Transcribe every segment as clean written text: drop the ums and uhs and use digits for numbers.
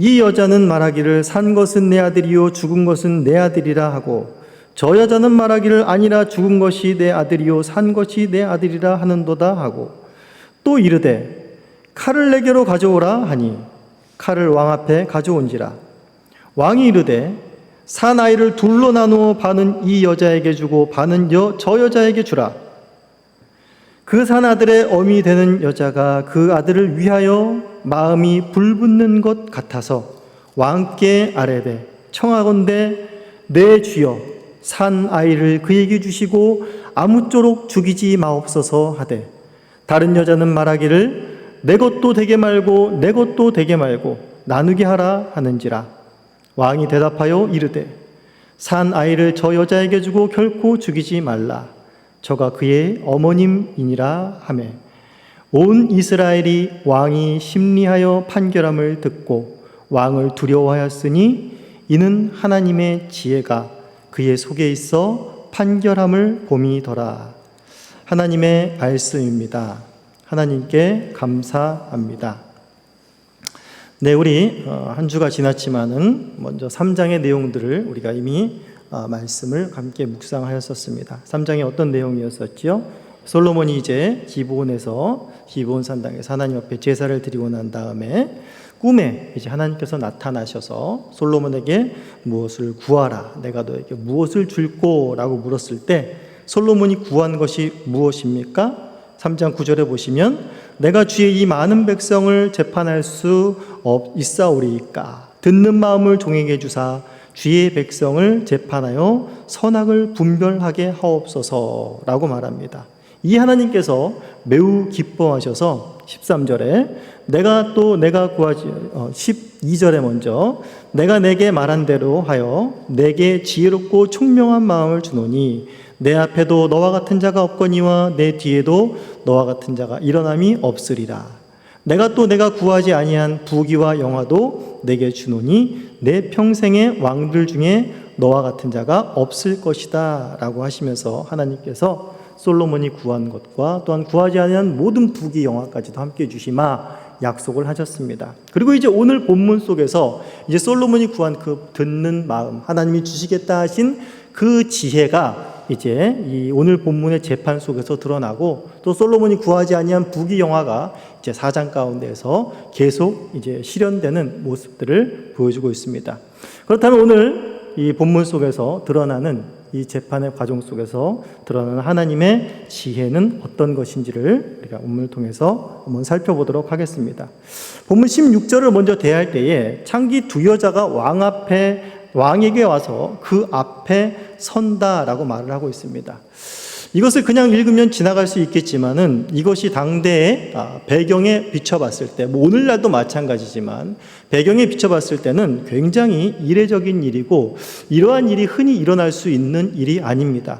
이 여자는 말하기를 산 것은 내 아들이요 죽은 것은 내 아들이라 하고 저 여자는 말하기를 아니라 죽은 것이 내 아들이요 산 것이 내 아들이라 하는도다 하고 또 이르되 칼을 내게로 가져오라 하니 칼을 왕 앞에 가져온지라. 왕이 이르되 산 아이를 둘로 나누어 반은 이 여자에게 주고 반은 저 여자에게 주라. 그 산 아들의 어미 되는 여자가 그 아들을 위하여 마음이 불붙는 것 같아서 왕께 아뢰되 청하건대 내 주여 산 아이를 그에게 주시고 아무쪼록 죽이지 마옵소서 하되 다른 여자는 말하기를 내 것도 되게 말고 내 것도 되게 말고 나누게 하라 하는지라. 왕이 대답하여 이르되 산 아이를 저 여자에게 주고 결코 죽이지 말라. 저가 그의 어머님이니라 하매 온 이스라엘이 왕이 심리하여 판결함을 듣고 왕을 두려워하였으니 이는 하나님의 지혜가 그의 속에 있어 판결함을 봄이더라. 하나님의 말씀입니다. 하나님께 감사합니다. 네, 우리 한 주가 지났지만은 먼저 3장의 내용들을 우리가 이미 말씀을 함께 묵상하였었습니다. 3장에 어떤 내용이었었지요? 솔로몬이 이제 기브온에서 기브온 산당에서 하나님 앞에 제사를 드리고 난 다음에 꿈에 이제 하나님께서 나타나셔서 솔로몬에게 무엇을 구하라, 내가 너에게 무엇을 줄꼬라고 물었을 때 솔로몬이 구한 것이 무엇입니까? 3장 9절에 보시면 내가 주의 이 많은 백성을 재판할 수 있사오리이까 듣는 마음을 종에게 주사 주의 백성을 재판하여 선악을 분별하게 하옵소서라고 말합니다. 이 하나님께서 매우 기뻐하셔서 13절에 내가 구하지 12절에 먼저 내가 내게 말한 대로 하여 내게 지혜롭고 총명한 마음을 주노니 내 앞에도 너와 같은 자가 없거니와 내 뒤에도 너와 같은 자가 일어남이 없으리라. 내가 구하지 아니한 부귀와 영화도 내게 주노니 내 평생의 왕들 중에 너와 같은 자가 없을 것이다 라고 하시면서 하나님께서 솔로몬이 구한 것과 또한 구하지 아니한 모든 부귀 영화까지도 함께 주시마 약속을 하셨습니다. 그리고 이제 오늘 본문 속에서 이제 솔로몬이 구한 그 듣는 마음, 하나님이 주시겠다 하신 그 지혜가 이제 이 오늘 본문의 재판 속에서 드러나고 또 솔로몬이 구하지 아니한 부귀 영화가 이제 4장 가운데에서 계속 이제 실현되는 모습들을 보여주고 있습니다. 그렇다면 오늘 이 본문 속에서 드러나는 이 재판의 과정 속에서 드러나는 하나님의 지혜는 어떤 것인지를 우리가 본문을 통해서 한번 살펴보도록 하겠습니다. 본문 16절을 먼저 대할 때에 창기 두 여자가 왕에게 와서 그 앞에 선다라고 말을 하고 있습니다. 이것을 그냥 읽으면 지나갈 수 있겠지만은 이것이 당대의 배경에 비춰봤을 때, 오늘날도 마찬가지지만 배경에 비춰봤을 때는 굉장히 이례적인 일이고 이러한 일이 흔히 일어날 수 있는 일이 아닙니다.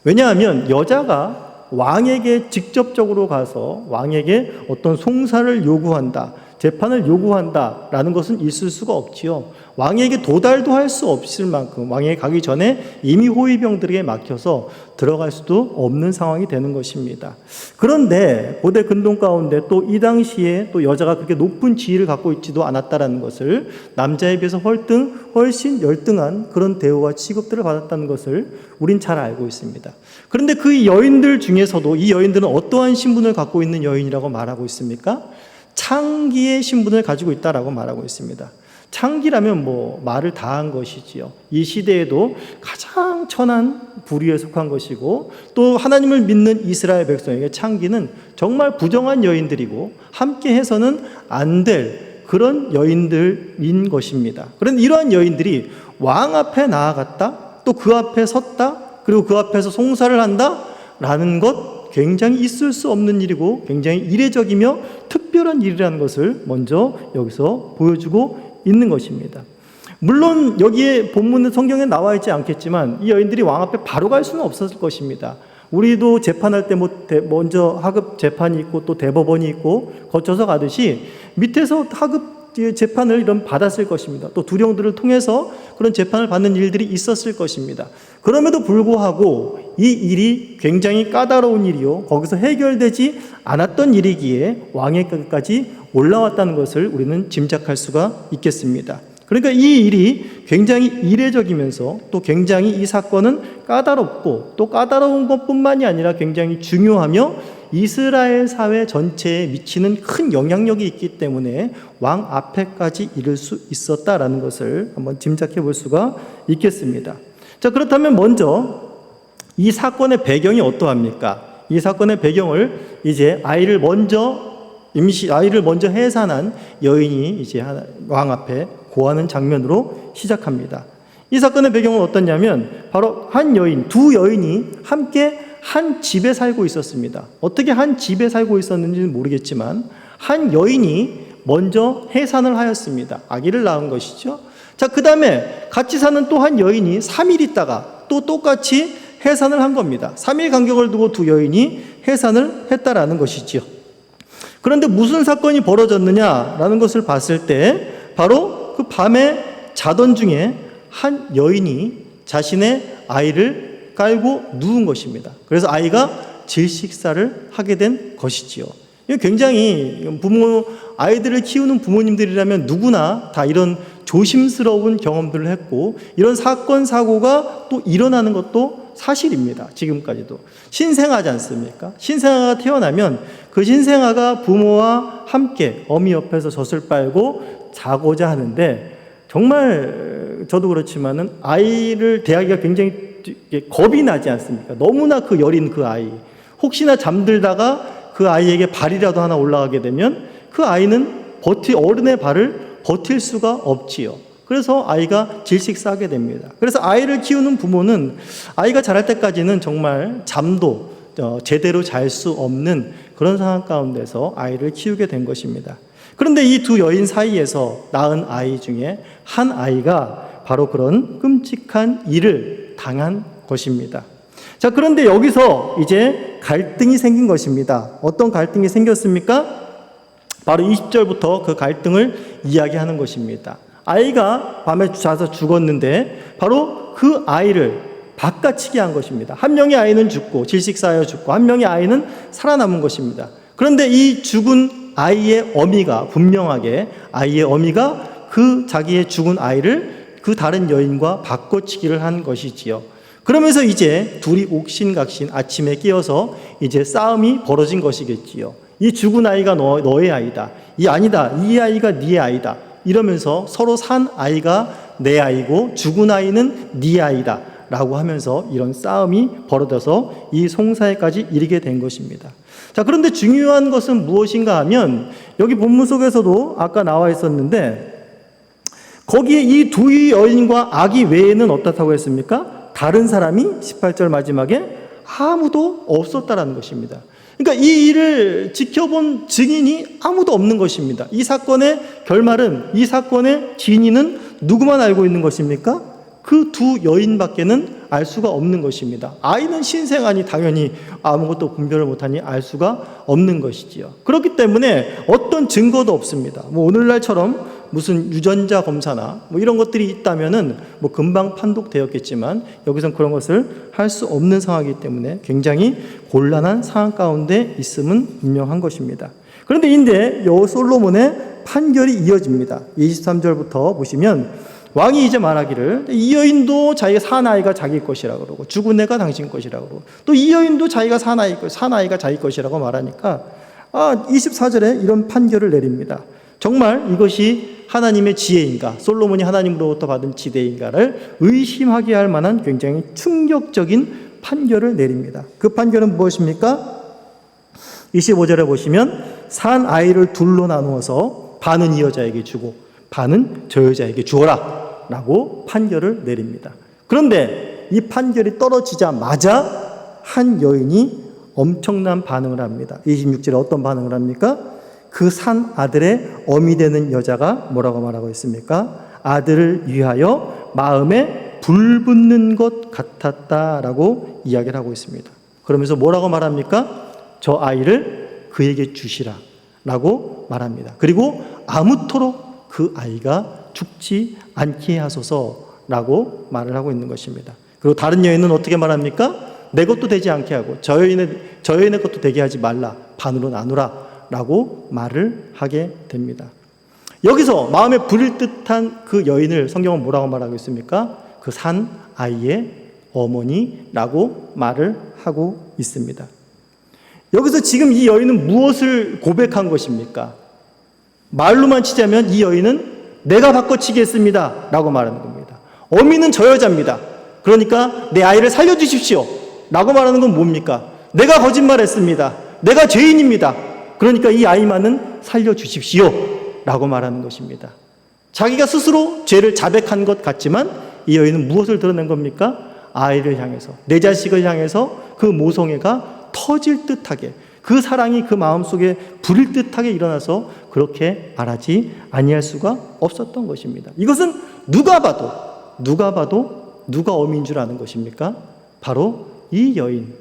왜냐하면 여자가 왕에게 직접적으로 가서 왕에게 어떤 송사를 요구한다, 재판을 요구한다라는 것은 있을 수가 없지요. 왕에게 도달도 할 수 없을 만큼 왕에게 가기 전에 이미 호위병들에게 막혀서 들어갈 수도 없는 상황이 되는 것입니다. 그런데 고대 근동 가운데 또 이 당시에 또 여자가 그렇게 높은 지위를 갖고 있지도 않았다라는 것을, 남자에 비해서 훨씬 열등한 그런 대우와 취급들을 받았다는 것을 우린 잘 알고 있습니다. 그런데 그 여인들 중에서도 이 여인들은 어떠한 신분을 갖고 있는 여인이라고 말하고 있습니까? 창기의 신분을 가지고 있다라고 말하고 있습니다. 창기라면 말을 다한 것이지요. 이 시대에도 가장 천한 부류에 속한 것이고 또 하나님을 믿는 이스라엘 백성에게 창기는 정말 부정한 여인들이고 함께 해서는 안 될 그런 여인들인 것입니다. 그런데 이러한 여인들이 왕 앞에 나아갔다, 또 그 앞에 섰다, 그리고 그 앞에서 송사를 한다 라는 것, 굉장히 있을 수 없는 일이고 굉장히 이례적이며 특별한 일이라는 것을 먼저 여기서 보여주고 있는 것입니다. 물론 여기에 본문은 성경에 나와 있지 않겠지만 이 여인들이 왕 앞에 바로 갈 수는 없었을 것입니다. 우리도 재판할 때 먼저 하급 재판이 있고 또 대법원이 있고 거쳐서 가듯이 밑에서 하급 재판을 받았을 것입니다. 또 두령들을 통해서 그런 재판을 받는 일들이 있었을 것입니다. 그럼에도 불구하고 이 일이 굉장히 까다로운 일이요, 거기서 해결되지 않았던 일이기에 왕에게까지 올라왔다는 것을 우리는 짐작할 수가 있겠습니다. 그러니까 이 일이 굉장히 이례적이면서 또 굉장히 이 사건은 까다롭고 또 까다로운 것뿐만이 아니라 굉장히 중요하며 이스라엘 사회 전체에 미치는 큰 영향력이 있기 때문에 왕 앞에까지 이를 수 있었다라는 것을 한번 짐작해 볼 수가 있겠습니다. 자, 그렇다면 먼저 이 사건의 배경이 어떠합니까? 이 사건의 배경을 이제 아이를 먼저 해산한 여인이 이제 왕 앞에 고하는 장면으로 시작합니다. 이 사건의 배경은 어떠냐면 바로 두 여인이 함께 한 집에 살고 있었습니다. 어떻게 한 집에 살고 있었는지는 모르겠지만 한 여인이 먼저 해산을 하였습니다. 아기를 낳은 것이죠. 자, 그 다음에 같이 사는 또 한 여인이 3일 있다가 또 똑같이 해산을 한 겁니다. 3일 간격을 두고 두 여인이 해산을 했다라는 것이지요. 그런데 무슨 사건이 벌어졌느냐라는 것을 봤을 때 바로 그 밤에 자던 중에 한 여인이 자신의 아이를 깔고 누운 것입니다. 그래서 아이가 질식사를 하게 된 것이지요. 이거 굉장히 아이들을 키우는 부모님들이라면 누구나 다 이런 조심스러운 경험들을 했고 이런 사건, 사고가 또 일어나는 것도 사실입니다. 지금까지도. 신생아지 않습니까? 신생아가 태어나면 그 신생아가 부모와 함께 어미 옆에서 젖을 빨고 자고자 하는데 정말 저도 그렇지만은 아이를 대하기가 굉장히 겁이 나지 않습니까? 너무나 그 여린 그 아이. 혹시나 잠들다가 그 아이에게 발이라도 하나 올라가게 되면 그 아이는 어른의 발을 버틸 수가 없지요. 그래서 아이가 질식사하게 됩니다. 그래서 아이를 키우는 부모는 아이가 자랄 때까지는 정말 잠도 제대로 잘 수 없는 그런 상황 가운데서 아이를 키우게 된 것입니다. 그런데 이 두 여인 사이에서 낳은 아이 중에 한 아이가 바로 그런 끔찍한 일을 당한 것입니다. 자, 그런데 여기서 이제 갈등이 생긴 것입니다. 어떤 갈등이 생겼습니까? 바로 20절부터 그 갈등을 이야기하는 것입니다. 아이가 밤에 자서 죽었는데 바로 그 아이를 바꿔치기 한 것입니다. 한 명의 아이는 죽고 질식사하여 죽고 한 명의 아이는 살아남은 것입니다. 그런데 이 죽은 아이의 어미가 분명하게 아이의 어미가 그 자기의 죽은 아이를 그 다른 여인과 바꿔치기를 한 것이지요. 그러면서 이제 둘이 옥신각신 아침에 깨어서 이제 싸움이 벌어진 것이겠지요. 이 죽은 아이가 너의 아이다. 이 아이가 네 아이다. 이러면서 서로 산 아이가 내 아이고 죽은 아이는 네 아이다. 라고 하면서 이런 싸움이 벌어져서 이 송사에까지 이르게 된 것입니다. 자, 그런데 중요한 것은 무엇인가 하면 여기 본문 속에서도 아까 나와 있었는데 거기에 이 두 여인과 아기 외에는 어떻다고 했습니까? 다른 사람이 18절 마지막에 아무도 없었다라는 것입니다. 그러니까 이 일을 지켜본 증인이 아무도 없는 것입니다. 이 사건의 결말은, 이 사건의 진위는 누구만 알고 있는 것입니까? 그 두 여인밖에는 알 수가 없는 것입니다. 아이는 신생아니 당연히 아무것도 분별을 못하니 알 수가 없는 것이지요. 그렇기 때문에 어떤 증거도 없습니다. 오늘날처럼 무슨 유전자 검사나 이런 것들이 있다면은 금방 판독되었겠지만 여기선 그런 것을 할 수 없는 상황이기 때문에 굉장히 곤란한 상황 가운데 있음은 분명한 것입니다. 그런데 이제 솔로몬의 판결이 이어집니다. 23절부터 보시면 왕이 이제 말하기를 이 여인도 자기가 산 아이가 자기 것이라고 그러고 죽은 애가 당신 것이라고 그러고 또 이 여인도 자기가 산 아이가 자기 것이라고 말하니까 24절에 이런 판결을 내립니다. 정말 이것이 하나님의 지혜인가, 솔로몬이 하나님으로부터 받은 지혜인가를 의심하게 할 만한 굉장히 충격적인 판결을 내립니다. 그 판결은 무엇입니까? 25절에 보시면 산 아이를 둘로 나누어서 반은 이 여자에게 주고 반은 저 여자에게 주어라 라고 판결을 내립니다. 그런데 이 판결이 떨어지자마자 한 여인이 엄청난 반응을 합니다. 26절에 어떤 반응을 합니까? 그 산 아들의 어미 되는 여자가 뭐라고 말하고 있습니까? 아들을 위하여 마음에 불 붙는 것 같았다라고 이야기를 하고 있습니다. 그러면서 뭐라고 말합니까? 저 아이를 그에게 주시라 라고 말합니다. 그리고 아무토록 그 아이가 죽지 않게 하소서라고 말을 하고 있는 것입니다. 그리고 다른 여인은 어떻게 말합니까? 내 것도 되지 않게 하고 저 여인의 것도 되게 하지 말라, 반으로 나누라 라고 말을 하게 됩니다. 여기서 마음에 부릴 듯한 그 여인을 성경은 뭐라고 말하고 있습니까? 그 산 아이의 어머니라고 말을 하고 있습니다. 여기서 지금 이 여인은 무엇을 고백한 것입니까? 말로만 치자면 이 여인은 내가 바꿔치겠습니다 라고 말하는 겁니다. 어미는 저 여자입니다. 그러니까 내 아이를 살려주십시오 라고 말하는 건 뭡니까? 내가 거짓말했습니다. 내가 죄인입니다. 그러니까 이 아이만은 살려주십시오 라고 말하는 것입니다. 자기가 스스로 죄를 자백한 것 같지만 이 여인은 무엇을 드러낸 겁니까? 아이를 향해서, 내 자식을 향해서 그 모성애가 터질 듯하게, 그 사랑이 그 마음속에 부릴 듯하게 일어나서 그렇게 말하지 아니할 수가 없었던 것입니다. 이것은 누가 봐도 누가 어미인 줄 아는 것입니까? 바로 이 여인,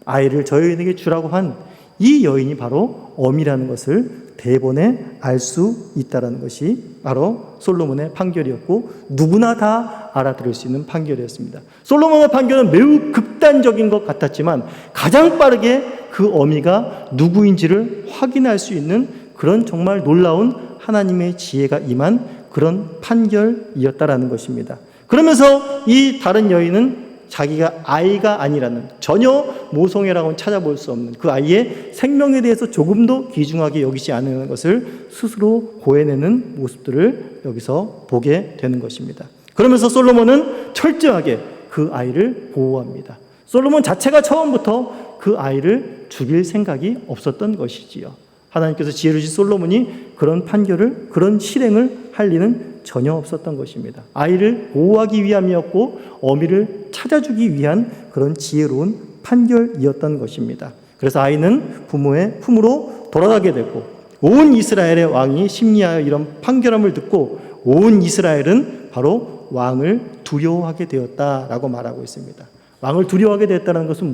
아이를 저 여인에게 주라고 한 이 여인이 바로 어미라는 것을 대번에 알 수 있다는 것이 바로 솔로몬의 판결이었고, 누구나 다 알아들을 수 있는 판결이었습니다. 솔로몬의 판결은 매우 극단적인 것 같았지만 가장 빠르게 그 어미가 누구인지를 확인할 수 있는 그런 정말 놀라운 하나님의 지혜가 임한 그런 판결이었다라는 것입니다. 그러면서 이 다른 여인은 자기가 아이가 아니라는, 전혀 모성애라고는 찾아볼 수 없는 그 아이의 생명에 대해서 조금도 귀중하게 여기지 않는 것을 스스로 고해내는 모습들을 여기서 보게 되는 것입니다. 그러면서 솔로몬은 철저하게 그 아이를 보호합니다. 솔로몬 자체가 처음부터 그 아이를 죽일 생각이 없었던 것이지요. 하나님께서 지혜를 주신 솔로몬이 그런 판결을, 그런 실행을 할 리는 전혀 없었던 것입니다. 아이를 보호하기 위함이었고 어미를 찾아주기 위한 그런 지혜로운 판결이었던 것입니다. 그래서 아이는 부모의 품으로 돌아가게 되고, 온 이스라엘의 왕이 심리하여 이런 판결함을 듣고 온 이스라엘은 바로 왕을 두려워하게 되었다라고 말하고 있습니다. 왕을 두려워하게 되었다는 것은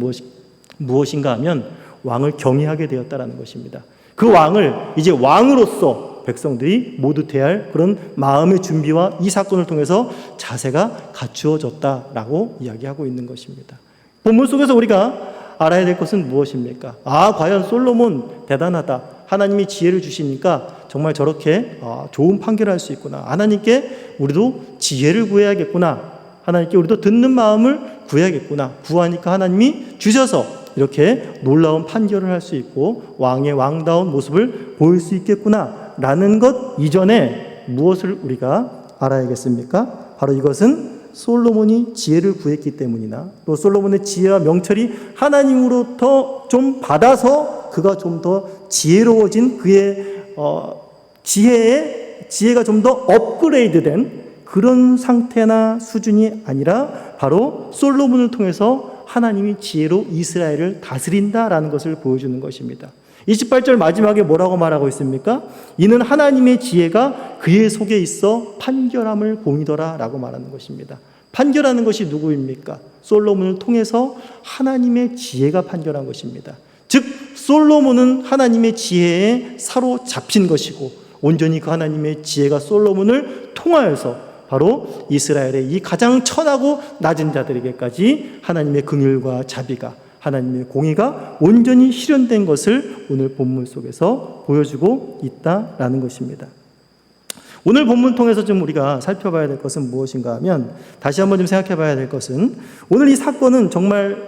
무엇인가 하면 왕을 경외하게 되었다는 것입니다. 그 왕을 이제 왕으로서 백성들이 모두 대할 그런 마음의 준비와 이 사건을 통해서 자세가 갖추어졌다라고 이야기하고 있는 것입니다. 본문 속에서 우리가 알아야 될 것은 무엇입니까? 과연 솔로몬 대단하다. 하나님이 지혜를 주시니까 정말 저렇게 좋은 판결을 할 수 있구나. 하나님께 우리도 지혜를 구해야겠구나. 하나님께 우리도 듣는 마음을 구해야겠구나. 구하니까 하나님이 주셔서 이렇게 놀라운 판결을 할 수 있고 왕의 왕다운 모습을 보일 수 있겠구나 라는 것 이전에 무엇을 우리가 알아야겠습니까? 바로 이것은 솔로몬이 지혜를 구했기 때문이나, 또 솔로몬의 지혜와 명철이 하나님으로부터 좀 받아서 그가 좀 더 지혜로워진 그의 지혜가 좀 더 업그레이드된 그런 상태나 수준이 아니라 바로 솔로몬을 통해서 하나님이 지혜로 이스라엘을 다스린다라는 것을 보여주는 것입니다. 28절 마지막에 뭐라고 말하고 있습니까? 이는 하나님의 지혜가 그의 속에 있어 판결함을 보이더라 라고 말하는 것입니다. 판결하는 것이 누구입니까? 솔로몬을 통해서 하나님의 지혜가 판결한 것입니다. 즉 솔로몬은 하나님의 지혜에 사로잡힌 것이고, 온전히 그 하나님의 지혜가 솔로몬을 통하여서 바로 이스라엘의 이 가장 천하고 낮은 자들에게까지 하나님의 긍휼과 자비가, 하나님의 공의가 온전히 실현된 것을 오늘 본문 속에서 보여주고 있다라는 것입니다. 오늘 본문 통해서 좀 우리가 살펴봐야 될 것은 무엇인가 하면, 다시 한번 좀 생각해 봐야 될 것은, 오늘 이 사건은 정말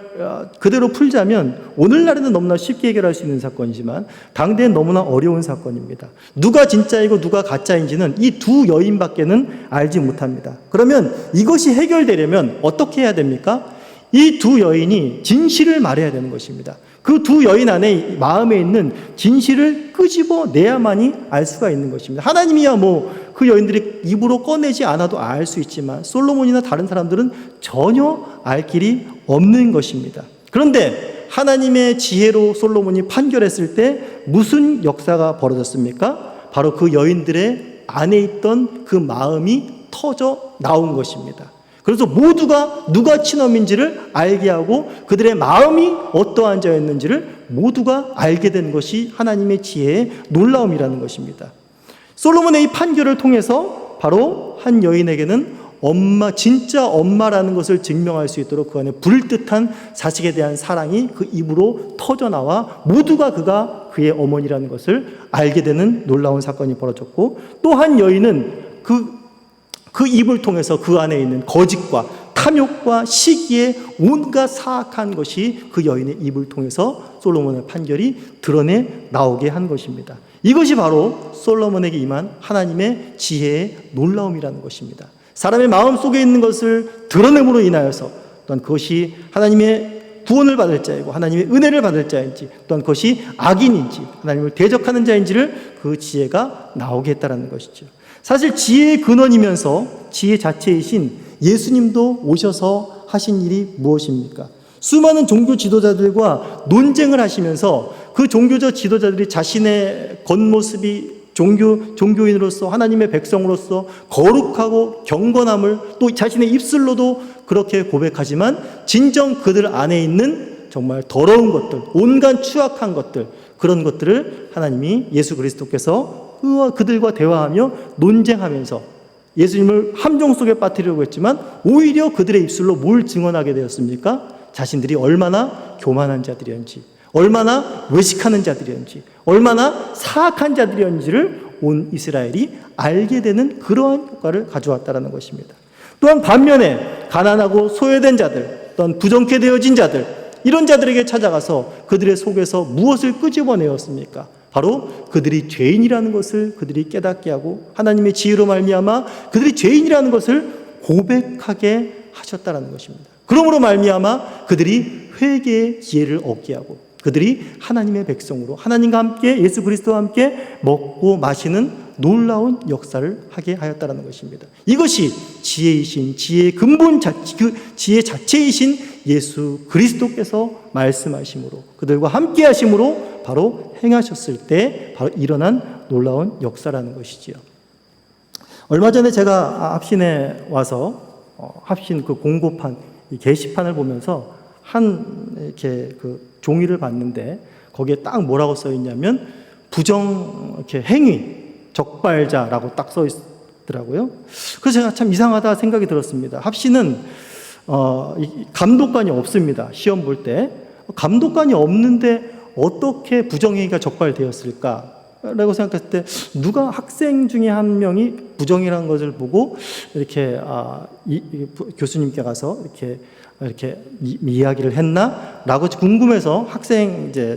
그대로 풀자면 오늘날에는 너무나 쉽게 해결할 수 있는 사건이지만 당대엔 너무나 어려운 사건입니다. 누가 진짜이고 누가 가짜인지는 이 두 여인밖에는 알지 못합니다. 그러면 이것이 해결되려면 어떻게 해야 됩니까? 이 두 여인이 진실을 말해야 되는 것입니다. 그 두 여인 안에 마음에 있는 진실을 끄집어내야만이 알 수가 있는 것입니다. 하나님이야 그 여인들이 입으로 꺼내지 않아도 알 수 있지만 솔로몬이나 다른 사람들은 전혀 알 길이 없는 것입니다. 그런데 하나님의 지혜로 솔로몬이 판결했을 때 무슨 역사가 벌어졌습니까? 바로 그 여인들의 안에 있던 그 마음이 터져 나온 것입니다. 그래서 모두가 누가 친엄인지를 알게 하고 그들의 마음이 어떠한 자였는지를 모두가 알게 된 것이 하나님의 지혜의 놀라움이라는 것입니다. 솔로몬의 이 판결을 통해서 바로 한 여인에게는 진짜 엄마라는 것을 증명할 수 있도록 그 안에 불뜻한 자식에 대한 사랑이 그 입으로 터져나와 모두가 그가 그의 어머니라는 것을 알게 되는 놀라운 사건이 벌어졌고, 또 한 여인은 그 입을 통해서 그 안에 있는 거짓과 탐욕과 시기에 온갖 사악한 것이 그 여인의 입을 통해서 솔로몬의 판결이 드러내 나오게 한 것입니다. 이것이 바로 솔로몬에게 임한 하나님의 지혜의 놀라움이라는 것입니다. 사람의 마음 속에 있는 것을 드러냄으로 인하여서 또한 그것이 하나님의 구원을 받을 자이고 하나님의 은혜를 받을 자인지, 또한 그것이 악인인지 하나님을 대적하는 자인지를 그 지혜가 나오게 했다는 것이죠. 사실 지혜의 근원이면서 지혜 자체이신 예수님도 오셔서 하신 일이 무엇입니까? 수많은 종교 지도자들과 논쟁을 하시면서 그 종교적 지도자들이 자신의 겉모습이 종교인으로서 하나님의 백성으로서 거룩하고 경건함을 또 자신의 입술로도 그렇게 고백하지만, 진정 그들 안에 있는 정말 더러운 것들, 온갖 추악한 것들, 그런 것들을 하나님이 예수 그리스도께서 그들과 대화하며 논쟁하면서 예수님을 함정 속에 빠뜨리려고 했지만 오히려 그들의 입술로 뭘 증언하게 되었습니까? 자신들이 얼마나 교만한 자들이었는지, 얼마나 외식하는 자들이었는지, 얼마나 사악한 자들이었는지를 온 이스라엘이 알게 되는 그러한 효과를 가져왔다는 것입니다. 또한 반면에 가난하고 소외된 자들, 또한 부정케 되어진 자들, 이런 자들에게 찾아가서 그들의 속에서 무엇을 끄집어내었습니까? 바로 그들이 죄인이라는 것을 그들이 깨닫게 하고 하나님의 지혜로 말미암아 그들이 죄인이라는 것을 고백하게 하셨다는 것입니다. 그러므로 말미암아 그들이 회개의 지혜를 얻게 하고 그들이 하나님의 백성으로 하나님과 함께 예수 그리스도와 함께 먹고 마시는 놀라운 역사를 하게 하였다는 것입니다. 이것이 지혜이신 지혜의 근본 그 지혜 자체이신 예수 그리스도께서 말씀하심으로 그들과 함께 하심으로 바로 행하셨을 때 바로 일어난 놀라운 역사라는 것이지요. 얼마 전에 제가 합신에 와서 합신 그 공고판 이 게시판을 보면서 이렇게 그 종이를 봤는데 거기에 딱 뭐라고 써 있냐면 부정 이렇게 행위 적발자라고 딱 써 있더라고요. 그래서 제가 참 이상하다 생각이 들었습니다. 합신은 감독관이 없습니다. 시험 볼 때 감독관이 없는데 어떻게 부정행위가 적발되었을까? 라고 생각했을 때 누가 학생 중에 한 명이 부정이라는 것을 보고 이렇게 교수님께 가서 이렇게 이야기를 했나? 라고 궁금해서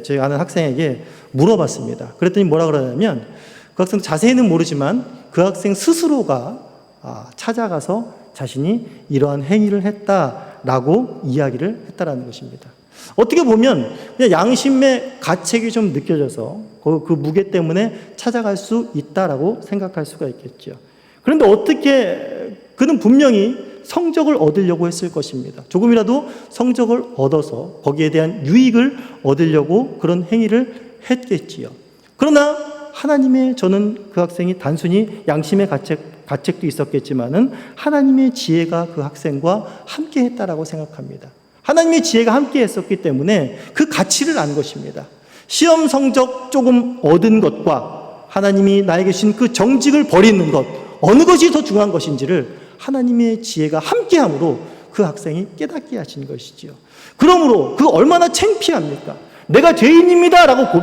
저희 아는 학생에게 물어봤습니다. 그랬더니 뭐라 그러냐면 그 학생 자세히는 모르지만 그 학생 스스로가 찾아가서 자신이 이러한 행위를 했다라고 이야기를 했다라는 것입니다. 어떻게 보면 그냥 양심의 가책이 좀 느껴져서 그 무게 때문에 찾아갈 수 있다라고 생각할 수가 있겠죠. 그런데 어떻게 그는 분명히 성적을 얻으려고 했을 것입니다. 조금이라도 성적을 얻어서 거기에 대한 유익을 얻으려고 그런 행위를 했겠지요. 그러나 저는 그 학생이 단순히 양심의 가책도 있었겠지만은 하나님의 지혜가 그 학생과 함께 했다라고 생각합니다. 하나님의 지혜가 함께 했었기 때문에 그 가치를 안 것입니다. 시험 성적 조금 얻은 것과 하나님이 나에게 주신 그 정직을 버리는 것, 어느 것이 더 중요한 것인지를 하나님의 지혜가 함께함으로 그 학생이 깨닫게 하신 것이지요. 그러므로 그 얼마나 창피합니까? 내가 죄인입니다 라고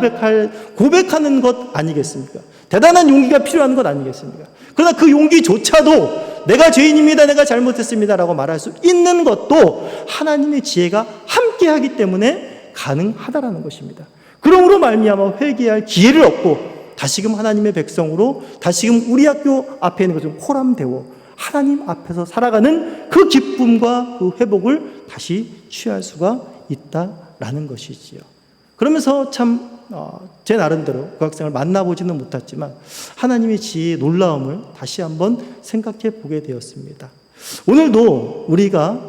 고백하는 것 아니겠습니까? 대단한 용기가 필요한 것 아니겠습니까? 그러나 그 용기조차도 내가 죄인입니다, 내가 잘못했습니다 라고 말할 수 있는 것도 하나님의 지혜가 함께하기 때문에 가능하다라는 것입니다. 그러므로 말미암아 회개할 기회를 얻고 다시금 하나님의 백성으로 다시금 우리 학교 앞에 있는 것을 호람되어 하나님 앞에서 살아가는 그 기쁨과 그 회복을 다시 취할 수가 있다라는 것이지요. 그러면서 참 제 나름대로 그 학생을 만나보지는 못했지만 하나님의 지혜의 놀라움을 다시 한번 생각해 보게 되었습니다. 오늘도 우리가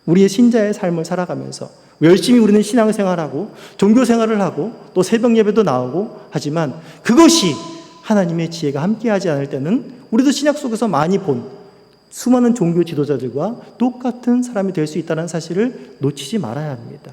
우리의 신자의 삶을 살아가면서 열심히 우리는 신앙생활하고 종교생활을 하고 또 새벽 예배도 나오고 하지만 그것이 하나님의 지혜가 함께하지 않을 때는 우리도 신약 속에서 많이 본 수많은 종교 지도자들과 똑같은 사람이 될 수 있다는 사실을 놓치지 말아야 합니다.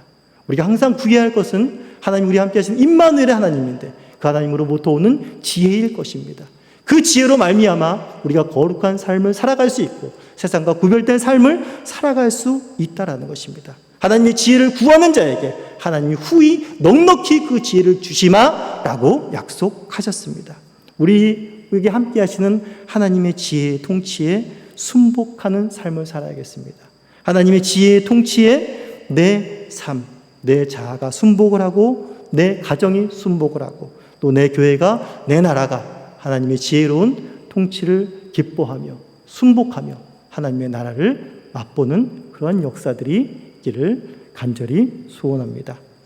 우리가 항상 구해야 할 것은 하나님 우리 함께 하시는 임마누엘의 하나님인데 그 하나님으로부터 오는 지혜일 것입니다. 그 지혜로 말미암아 우리가 거룩한 삶을 살아갈 수 있고 세상과 구별된 삶을 살아갈 수 있다라는 것입니다. 하나님의 지혜를 구하는 자에게 하나님이 후히 넉넉히 그 지혜를 주시마라고 약속하셨습니다. 우리에게 함께 하시는 하나님의 지혜의 통치에 순복하는 삶을 살아야겠습니다. 하나님의 지혜의 통치에 내 삶, 내 자아가 순복을 하고 내 가정이 순복을 하고 또 내 교회가, 내 나라가 하나님의 지혜로운 통치를 기뻐하며 순복하며 하나님의 나라를 맛보는 그런 역사들이 있기를 간절히 소원합니다.